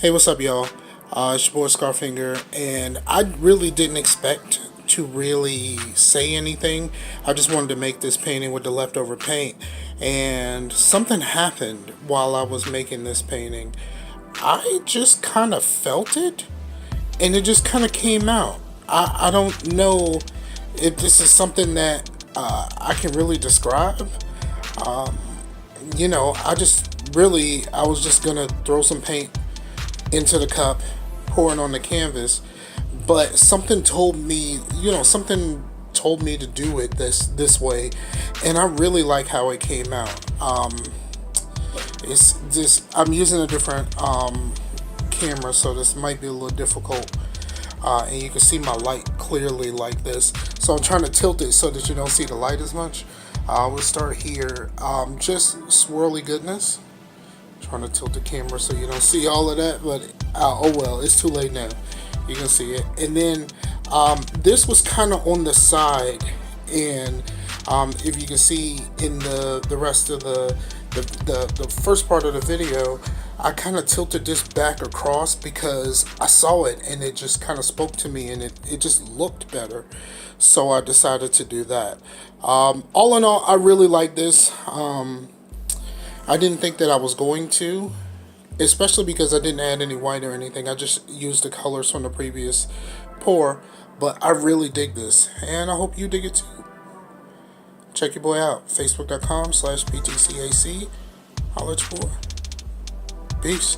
Hey, what's up, y'all? It's your boy Scarfinger, and I really didn't expect to really say anything. I just wanted to make this painting with the leftover paint, and something happened while I was making this painting. I just kind of felt it, and it just kind of came out. I don't know if this is something that I can really describe. I was just gonna throw some paint into the cup, pour it on the canvas, but something told me, something told me to do it this way, and I really like how it came out. It's just, I'm using a different camera, so this might be a little difficult, and you can see my light clearly like this, so I'm trying to tilt it so that you don't see the light as much. We'll start here, just swirly goodness. Trying to tilt the camera so you don't see all of that, but oh well, it's too late now. You can see it. And then this was kind of on the side, and if you can see in the rest of the first part of the video, I kind of tilted this back across because I saw it and it just kind of spoke to me, and it just looked better, so I decided to do that. All in all, I really like this. I didn't think that I was going to, especially because I didn't add any white or anything. I just used the colors from the previous pour, but I really dig this, and I hope you dig it too. Check your boy out, facebook.com/PTCAC. Holla at your boy. Peace.